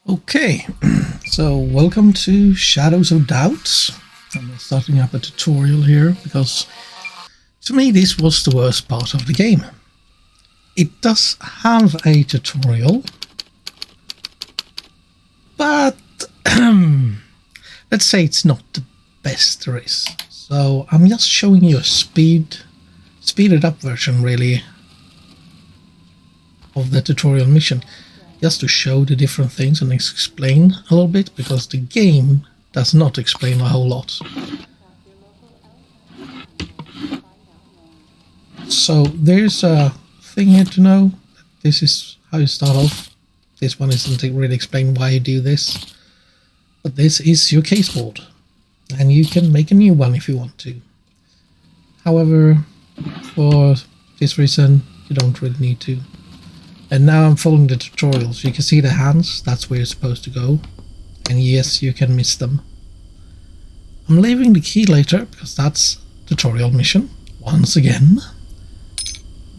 Okay, so welcome to Shadows of Doubts. I'm starting up a tutorial here because to me this was the worst part of the game. It does have a tutorial, but let's say it's not the best there is. So I'm just showing you a speeded up version really of the tutorial mission, just to show the different things and explain a little bit, because the game does not explain a whole lot. So there's a thing here to know. This is how you start off. This one isn't really explain why you do this, but this is your caseboard, and you can make a new one if you want to. However, for this reason, you don't really need to. And now I'm following the tutorial, so you can see the hands, that's where you're supposed to go. And yes, you can miss them. I'm leaving the key later, because that's tutorial mission, once again.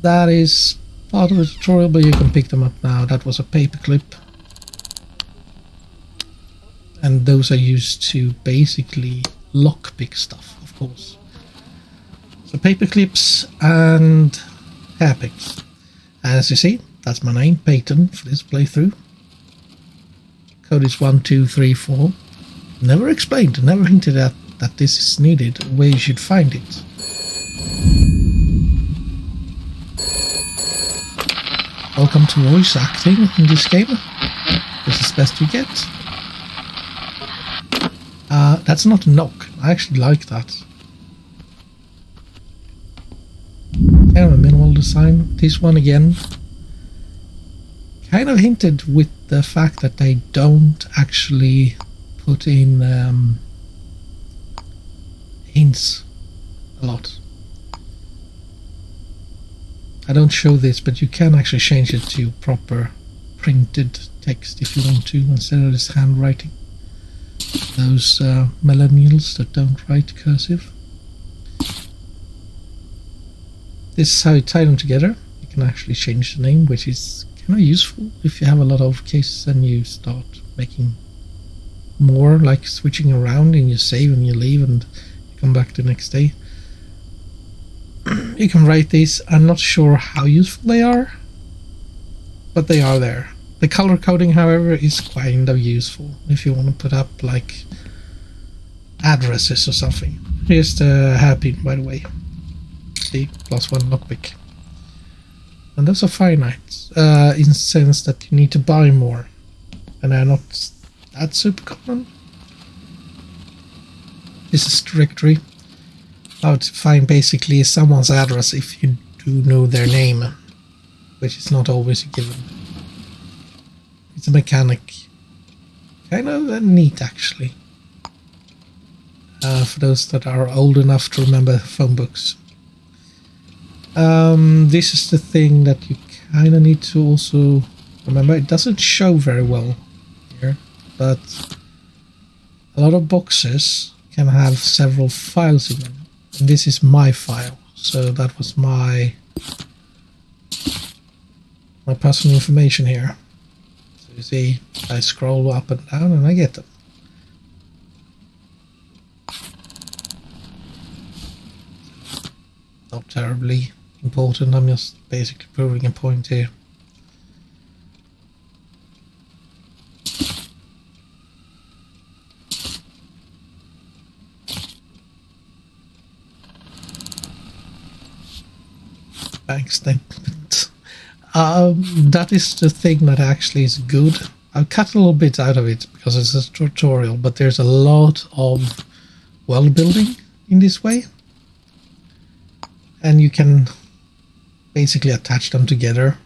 That is part of the tutorial, but you can pick them up now. That was a paperclip. And those are used to basically lockpick stuff, of course. So paperclips and hairpicks. As you see, that's my name, Peyton, for this playthrough. Code is 1234. Never explained, never hinted at that this is needed, where you should find it. Welcome to voice acting in this game. This is best you get. That's not a knock. I actually like that. Kind of a minimal design. This one again. Kind of hinted with the fact that they don't actually put in hints a lot. I don't show this, but you can actually change it to proper printed text if you want to, instead of this handwriting. Those millennials that don't write cursive. This is how you tie them together. You can actually change the name, which is kind of useful if you have a lot of cases and you start making more, like switching around and you save and you leave and you come back the next day. You can write these. I'm not sure how useful they are, but they are there. The color coding, however, is kind of useful if you want to put up like addresses or something. Here's the hairpin, by the way. See, +1 lockpick. And those are finite, in the sense that you need to buy more, and they're not that super common. This is directory. How to find basically someone's address if you do know their name, which is not always a given. It's a mechanic. Kind of neat, actually. For those that are old enough to remember phone books. This is the thing that you kind of need to also remember. It doesn't show very well here, but a lot of boxes can have several files in them. And this is my file, so that was my personal information here. So you see, I scroll up and down and I get them. Not terribly important, I'm just basically proving a point here. Bank statement. That is the thing that actually is good. I'll cut a little bit out of it because it's a tutorial, but there's a lot of world building in this way. And you can basically attach them together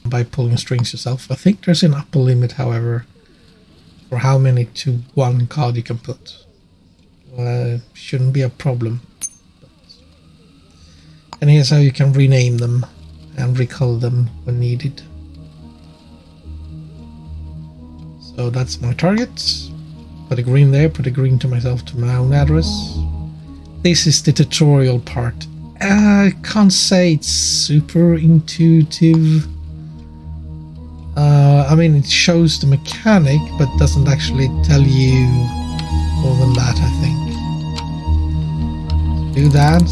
by pulling strings yourself. I think there's an upper limit, however, for how many to one card you can put. Shouldn't be a problem. And here's how you can rename them and recall them when needed. So that's my target. Put a green there, put a green to myself to my own address. This is the tutorial part. I can't say it's super intuitive. I mean, it shows the mechanic, but doesn't actually tell you more than that, I think. Do that,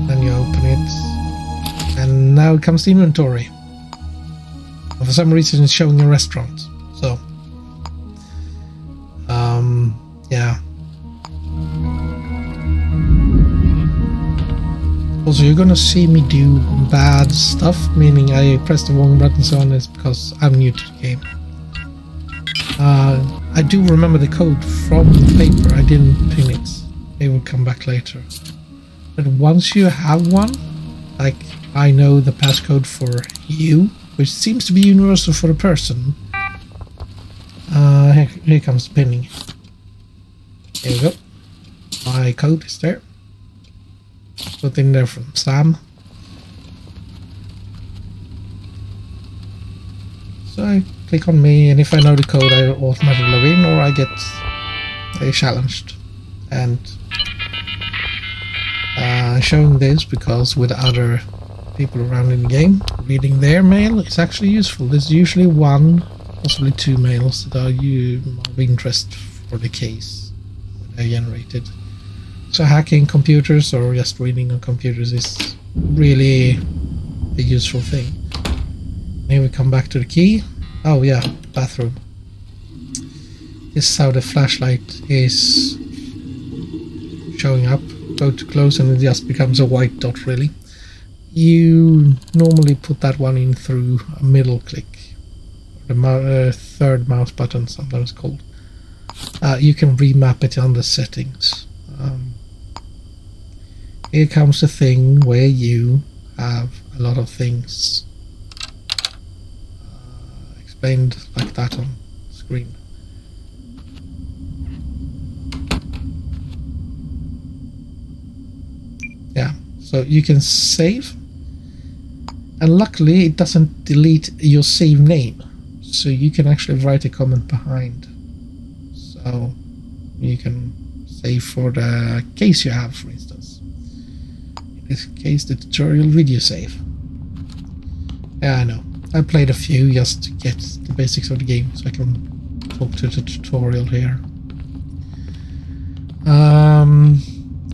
then you open it, and now it comes to inventory. And for some reason it's showing a restaurant, so yeah. Also, you're gonna see me do bad stuff, meaning I press the wrong buttons on this because I'm new to the game. I do remember the code from the paper, I didn't pin it. It will come back later. But once you have one, like I know the passcode for you, which seems to be universal for the person. Here comes the pinning. Here we go. My code is there. Put in there from Sam. So I click on me, and if I know the code, I automatically log in, or I get challenged. And showing this because with other people around in the game, reading their mail is actually useful. There's usually one, possibly two mails that are of interest for the case when they're generated. So hacking computers or just reading on computers is really a useful thing. Here we come back to the key. Oh yeah, bathroom. This is how the flashlight is showing up. Go to close and it just becomes a white dot really. You normally put that one in through a middle click. The third mouse button, sometimes called. You can remap it on the settings. Here comes the thing where you have a lot of things explained like that on screen. Yeah, so you can save, and luckily it doesn't delete your save name, so you can actually write a comment behind, so you can save for the case you have, for instance. In this case, the tutorial video save. Yeah, I know. I played a few just to get the basics of the game, so I can talk to the tutorial here.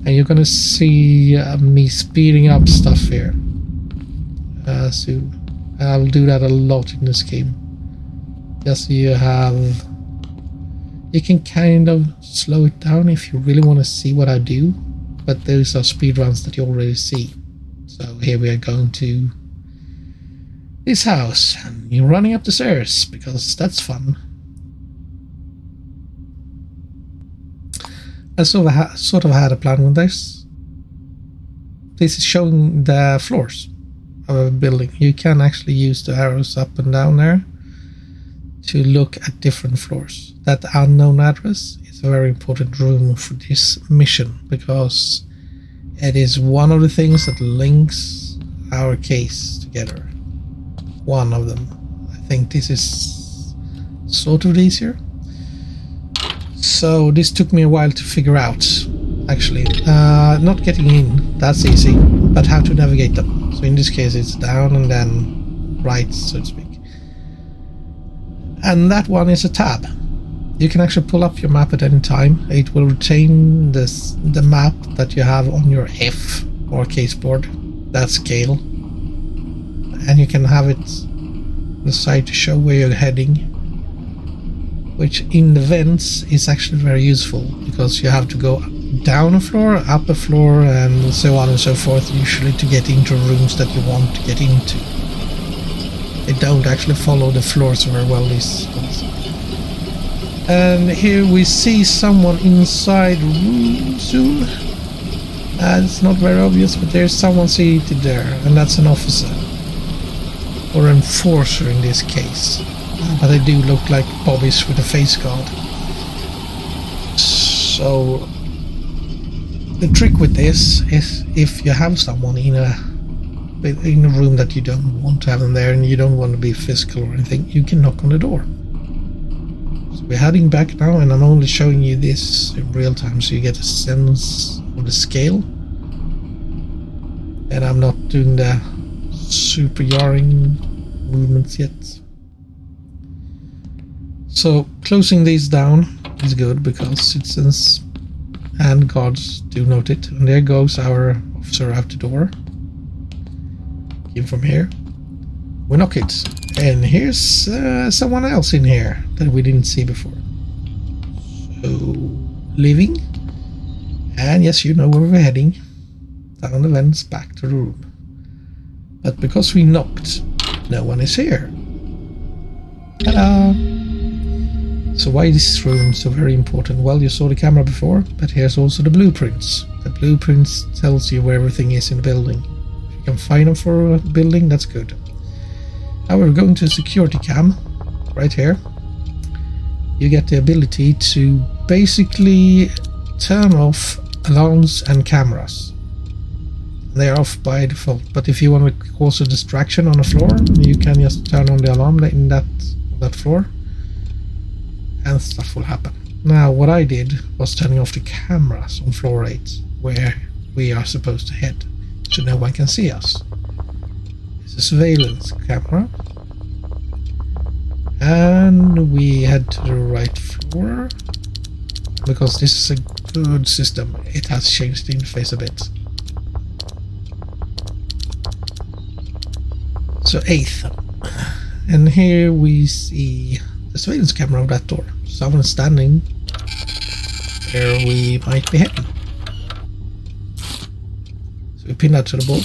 And you're gonna see me speeding up stuff here soon. I'll do that a lot in this game. Just so you can kind of slow it down if you really want to see what I do, but those are speedruns that you already see. So here we are going to this house, and you're running up the stairs because that's fun. I sort of had a plan with this. This is showing the floors of a building. You can actually use the arrows up and down there to look at different floors. That unknown address is a very important room for this mission because it is one of the things that links our case together. One of them. I think this is sort of easier. So this took me a while to figure out, actually. Not getting in, that's easy, but how to navigate them. So in this case it's down and then right, so to speak. And that one is a tab. You can actually pull up your map at any time. It will retain the map that you have on your F or caseboard, that scale. And you can have it on the side to show where you're heading, which in the vents is actually very useful because you have to go down a floor, up a floor, and so on and so forth, usually to get into rooms that you want to get into. They don't actually follow the floors very well, these ones. And here we see someone inside room soon. It's not very obvious, but there's someone seated there, and that's an officer. Or enforcer in this case. But they do look like bobbies with a face guard. So the trick with this is if you have someone in a room that you don't want to have them there and you don't want to be physical or anything, you can knock on the door. So we're heading back now, and I'm only showing you this in real time so you get a sense of the scale. And I'm not doing the super jarring movements yet. So closing these down is good because citizens and guards do note it. And there goes our officer out the door. Came from here. We knock it. And here's someone else in here that we didn't see before. So, leaving. And yes, you know where we're heading. Down the vents, back to the room. But because we knocked, no one is here. Ta-da! So why is this room so very important? Well, you saw the camera before, but here's also the blueprints. The blueprints tells you where everything is in the building. If you can find them for a building, that's good. Now we're going to security cam, right here. You get the ability to basically turn off alarms and cameras. They're off by default, but if you want to cause a distraction on the floor, you can just turn on the alarm in that floor and stuff will happen. Now what I did was turning off the cameras on floor 8 where we are supposed to head, so no one can see us. It's a surveillance camera. And we head to the right floor because this is a good system. It has changed the interface a bit. So 8th, and here we see the surveillance camera on that door. Someone standing where we might be heading. So we pin that to the board.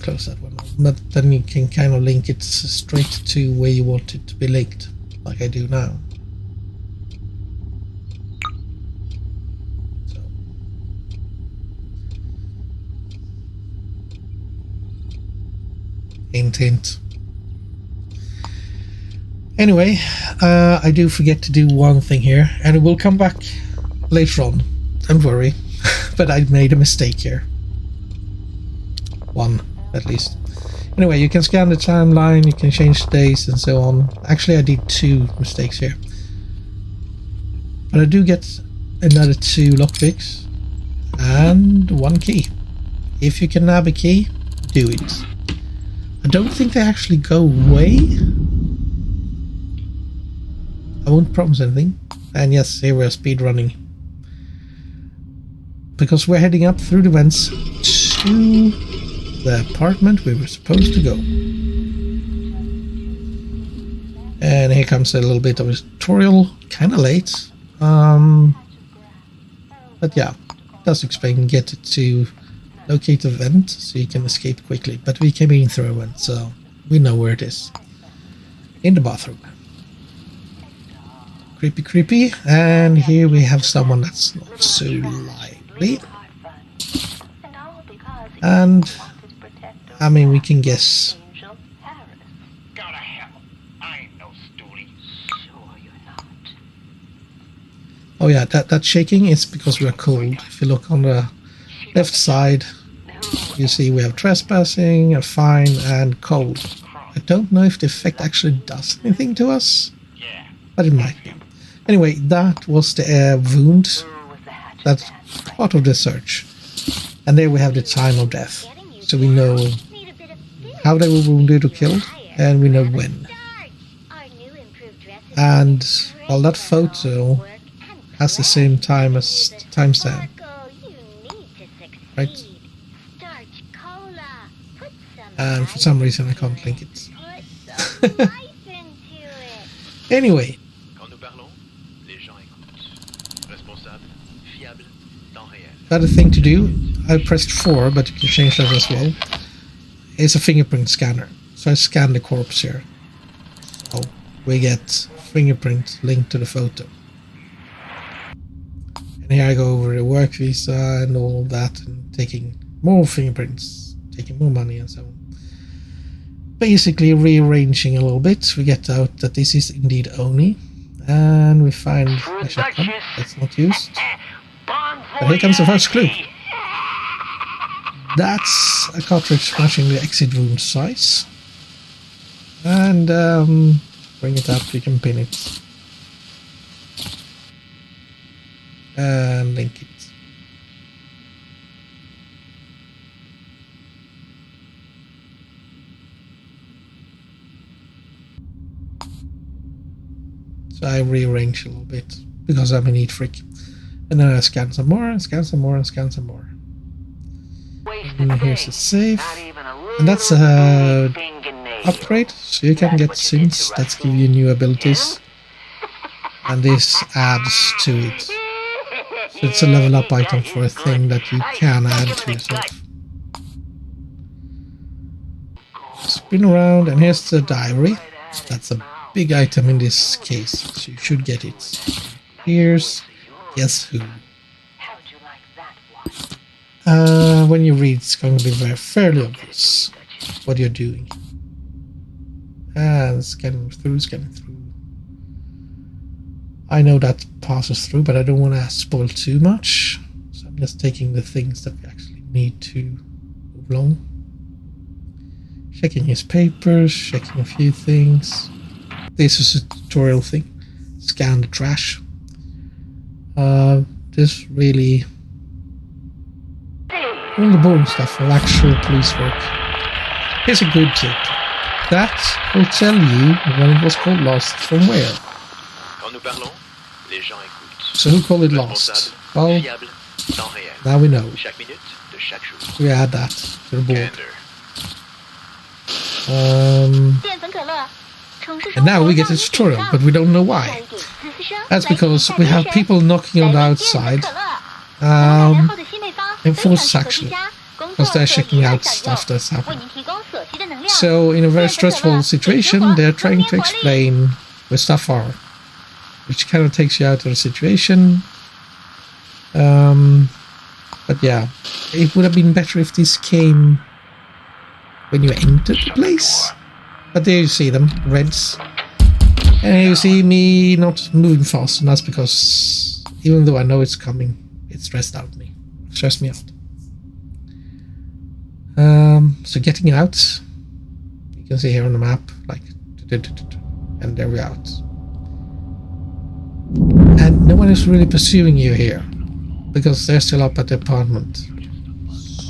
Close that one, but then you can kind of link it straight to where you want it to be linked, like I do now. So. Hint, hint. Anyway, I do forget to do one thing here, and it will come back later on. Don't worry, but I made a mistake here. One. At least. Anyway, you can scan the timeline, you can change the days and so on. Actually, I did 2 mistakes here. But I do get another 2 lockpicks and 1 key. If you can nab a key, do it. I don't think they actually go away. I won't promise anything. And yes, here we're speed running. Because we're heading up through the vents to the apartment we were supposed to go. And here comes a little bit of a tutorial, kind of late. But yeah, it does explain get to locate the vent so you can escape quickly. But we came in through a vent, so we know where it is. In the bathroom. Creepy, creepy. And here we have someone that's not so lively. And I mean, we can guess. Oh yeah, that shaking is because we're cold. If you look on the left side, you see we have trespassing, a fine, and cold. I don't know if the effect actually does anything to us, but it might be. Anyway, that was the wound. That's part of the search. And there we have the time of death. So we know how they were wounded or killed, and we know when. And well, that photo has the same time as timestamp, right? And for some reason I can't link it. Anyway, the other thing to do, I pressed 4, but you can change that as well. It's a fingerprint scanner. So I scan the corpse here. So we get fingerprint linked to the photo. And here I go over the work visa and all of that, and taking more fingerprints, taking more money and so on. Basically rearranging a little bit, we get out that this is indeed Oni. And we find a shotgun that's not used. But here comes the first clue. That's a cartridge matching the exit wound size. And bring it up, you can pin it. And link it. So I rearrange a little bit because I'm a neat freak. And then I scan some more, and scan some more, and scan some more. And here's a save. And that's a upgrade, so you can get sims that give you new abilities. And this adds to it. So it's a level up item for a thing that you can add to yourself. Spin around, and here's the diary. That's a big item in this case, so you should get it. Here's Guess Who. When you read, it's going to be fairly obvious what you're doing. And scanning through. I know that passes through, but I don't want to spoil too much. So I'm just taking the things that we actually need to move along. Checking his papers, checking a few things. This is a tutorial thing. Scan the trash. This really... all the boring stuff of actual police work. Here's a good tip. That will tell you when it was called Lost from where. So who called it Lost? Well, now we know. We add that to the board. And now we get a tutorial, but we don't know why. That's because we have people knocking on the outside. Enforced actually, because they're checking out stuff that's happening. So in a very stressful situation, they're trying to explain where stuff are, which kind of takes you out of the situation. But yeah, it would have been better if this came when you entered the place. But there you see them, reds. And you see me not moving fast, and that's because even though I know it's coming, it stressed me out. So getting out, you can see here on the map, like, and there we're out. And no one is really pursuing you here, because they're still up at the apartment.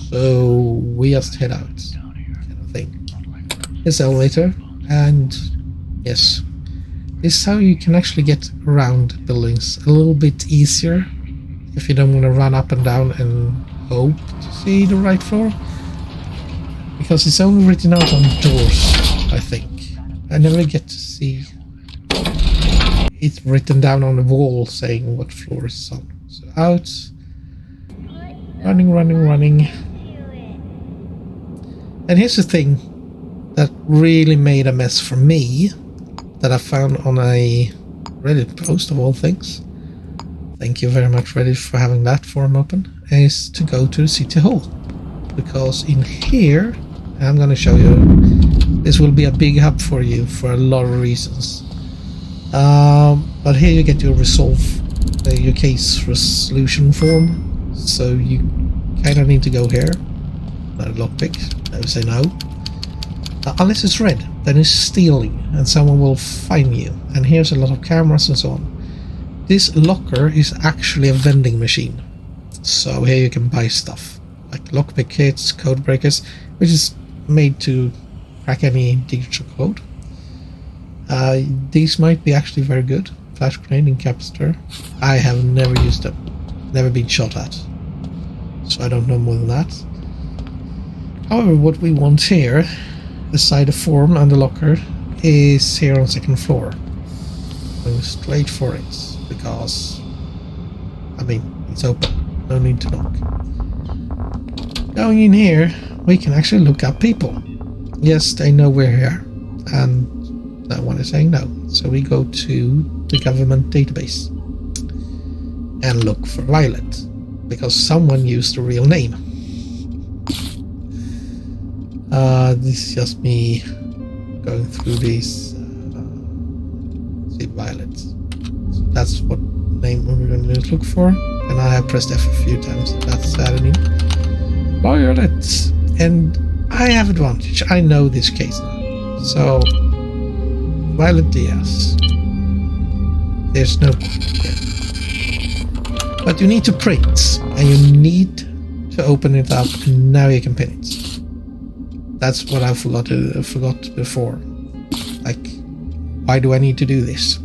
So we just head out, kind of thing. Here's the elevator, and yes, this is how you can actually get around buildings a little bit easier if you don't want to run up and down and hope to see the right floor, because it's only written out on doors. I think I never get to see it written down on the wall saying what floor it's on. So out, running. And here's the thing that really made a mess for me, that I found on a Reddit post of all things. Thank you very much, Reddit, for having that forum open. Is to go to the city hall, because in here, I'm going to show you, this will be a big hub for you for a lot of reasons. But here you get your your case resolution form. So you kind of need to go here. Not a lockpick. I would say no. Unless it's red, then it's stealing, and someone will find you. And here's a lot of cameras and so on. This locker is actually a vending machine. So here you can buy stuff like lockpick kits, code breakers, which is made to crack any digital code. These might be actually very good. Flash grenade incapacitor. I have never used them. Never been shot at. So I don't know more than that. However, what we want here, beside the form and the locker, is here on second floor. Going straight for it, because, I mean, it's open. No need to knock. Going in here, we can actually look up people. Yes, they know we're here, and that one is saying no. So we go to the government database and look for Violet, because someone used a real name. This is just me going through these. See, Violet. So that's what name we're going to look for. And I have pressed F a few times. That's happening. Violet. And I have advantage. I know this case now. So, Violet Diaz. There's no point here. But you need to print. And you need to open it up. And now you can pin it. That's what I forgot, forgot before. Like, why do I need to do this?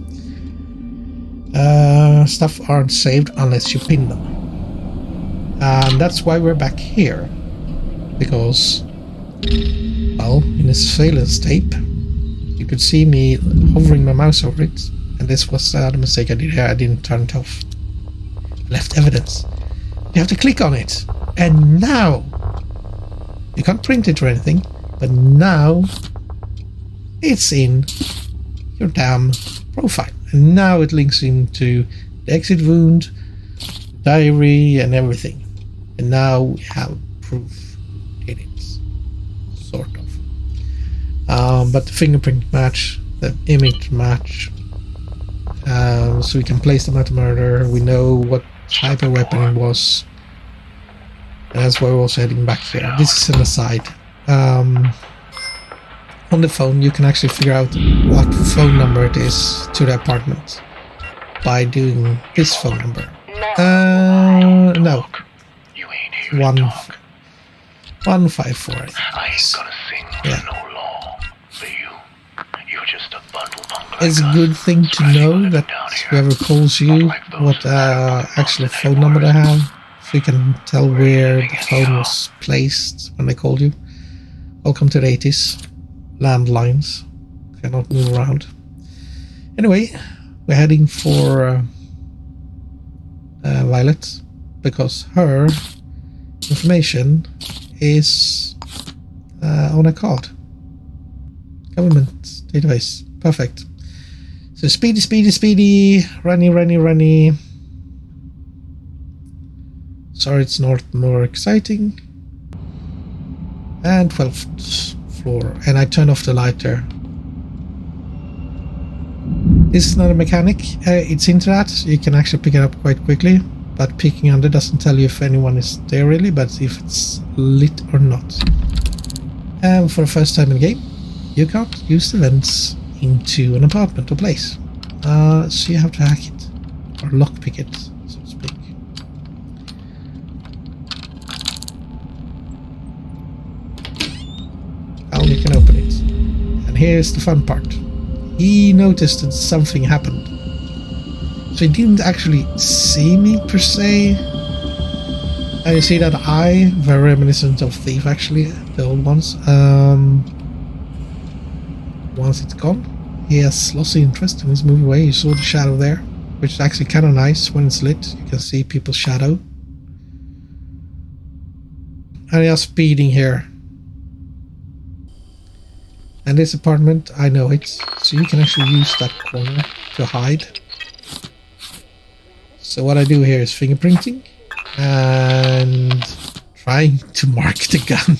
Stuff aren't saved unless you pin them. And that's why we're back here. Because, well, in this surveillance tape, you could see me hovering my mouse over it. And this was the mistake I did here. I didn't turn it off. Left evidence. You have to click on it. And now, you can't print it or anything, but now it's in your damn profile. And now it links into the exit wound, diary, and everything. And now we have proof in it, sort of. But the fingerprint match, the image match, so we can place them at the murder. We know what type of weapon it was. And that's why we're also heading back here. This is an aside. On the phone, you can actually figure out what phone number it is to the apartment by doing this phone number. No. 154. I ain't gonna sing no law for you. You're just a bundle of it's a good thing to know that whoever calls you what actual phone number they have, so you can tell where the phone was placed when they called you. Welcome to the 80s. Landlines cannot move around. Anyway, we're heading for Violet because her information is on a card. Government database. Perfect. So speedy, runny. Sorry, it's not more exciting. And 12th floor. And I turn off the light there. This is not a mechanic. It's into that. You can actually pick it up quite quickly. But picking under doesn't tell you if anyone is there really, but if it's lit or not. And for the first time in the game, you can't use the vents into an apartment or place. So you have to hack it. Or lockpick it, so to speak. Well, you can open it. And here's the fun part. He noticed that something happened. So he didn't actually see me per se. And you see that eye, very reminiscent of Thief actually, the old ones. Once it's gone, he has lost interest and he's moved away. You saw the shadow there, which is actually kind of nice when it's lit. You can see people's shadow. And they are speeding here. And this apartment, I know it, so you can actually use that corner to hide. So what I do here is fingerprinting and trying to mark the gun.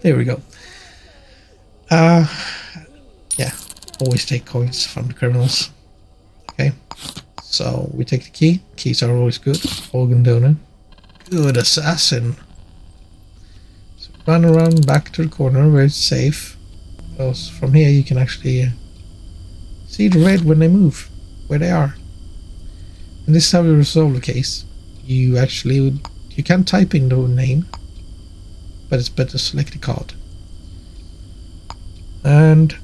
There we go. Yeah, always take coins from the criminals. Okay, so we take the key. Keys are always good. Organ donor. Good assassin. So run around back to the corner where it's safe. Because from here you can actually see the red when they move, where they are. And this is how you resolve the case. You can type in the name, but it's better to select the card. And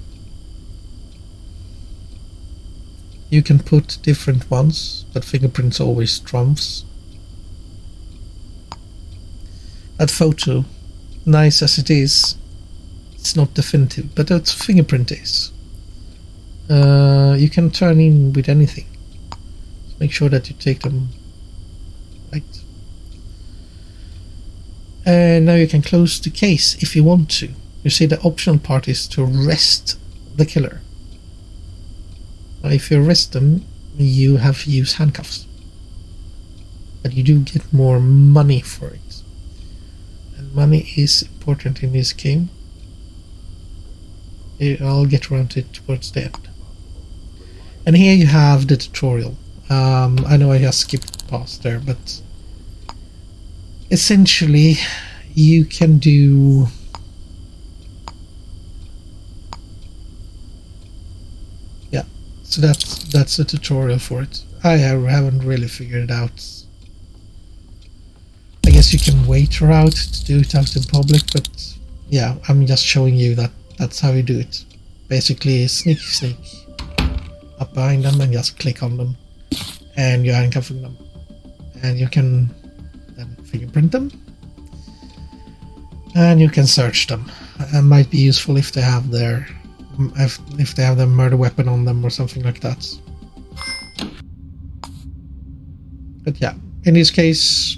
you can put different ones, but fingerprints always trumps. That photo, nice as it is, it's not definitive, but that fingerprint is. You can turn in with anything. So make sure that you take them right. And now you can close the case if you want to. You see the optional part is to arrest the killer. Now if you arrest them, you have to use handcuffs. But you do get more money for it. And money is important in this game. I'll get around to it towards the end. And here you have the tutorial. I know I just skipped past there, but essentially you can do so that's the tutorial for it. I haven't really figured it out. I guess you can wait around to do it out in public, but yeah, I'm just showing you that that's how you do it. Basically sneak up behind them and just click on them. and you're handcuffing them, and you can then fingerprint them, and you can search them. It might be useful if they have their murder weapon on them or something like that. But yeah, in this case,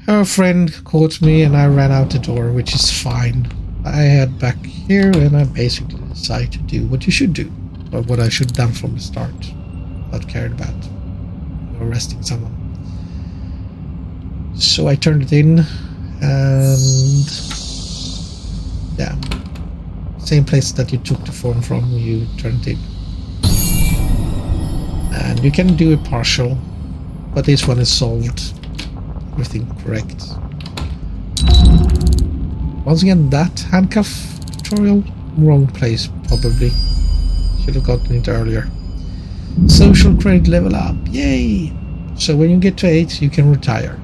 her friend caught me and I ran out the door, which is fine. I head back here and I basically decide to do what you should do, or what I should have done from the start, not cared about arresting someone. So I turned it in, and yeah, same place that you took the form from, you turned it in. And you can do a partial, but this one is solved. Everything correct. Once again, that handcuff tutorial, wrong place probably. Should have gotten it earlier. Social credit level up, yay! So when you get to 8, you can retire.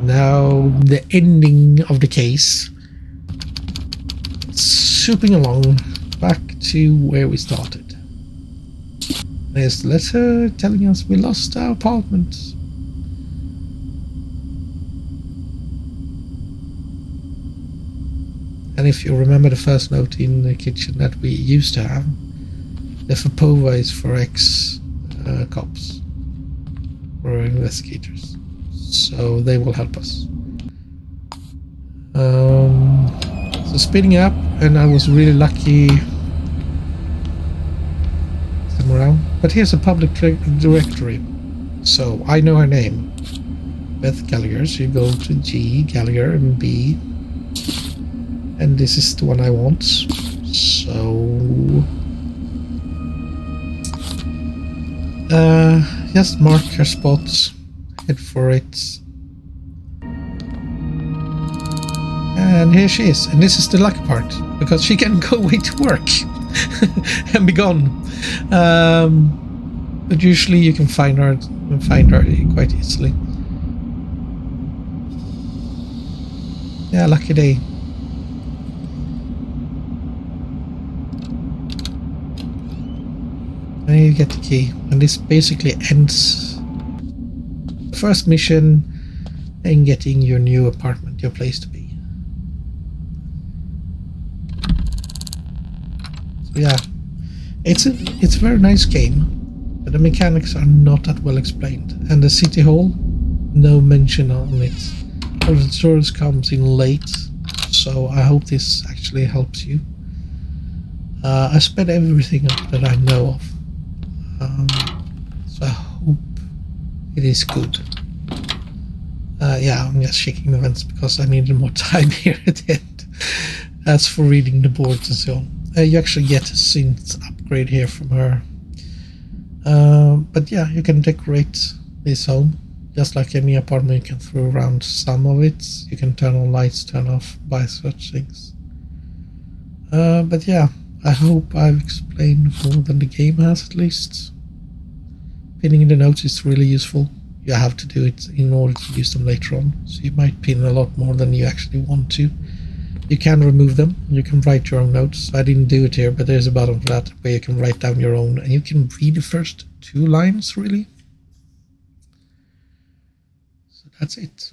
Now the ending of the case. Swooping along back to where we started. There's a letter telling us we lost our apartment. And if you remember the first note in the kitchen that we used to have, the FAPOVA is for ex-cops or investigators, so they will help us. So speeding up, and I was really lucky some around. But here's a public directory, so I know her name, Beth Gallagher. So you go to G, Gallagher, and B. And this is the one I want, so just mark her spots, head for it, and here she is. And this is the lucky part, because she can go away to work and be gone. But usually you can find her quite easily. Yeah, lucky day. And you get the key, and this basically ends the first mission in getting your new apartment, your place to be. So yeah, it's a very nice game, but the mechanics are not that well explained, and the city hall, no mention on it. All the tours comes in late, so I hope this actually helps you. I spent everything that I know of. So I hope it is good. Yeah, I'm just shaking the vents because I needed more time here at the end. As for reading the boards and so on, you actually get a synth upgrade here from her. But yeah, you can decorate this home just like any apartment. You can throw around some of it. You can turn on lights, turn off, buy such things. But yeah, I hope I've explained more than the game has, at least. Pinning in the notes is really useful. You have to do it in order to use them later on, so you might pin a lot more than you actually want to. You can remove them, you can write your own notes. I didn't do it here, but there's a button for that where you can write down your own, and you can read the first 2 lines really. So that's it.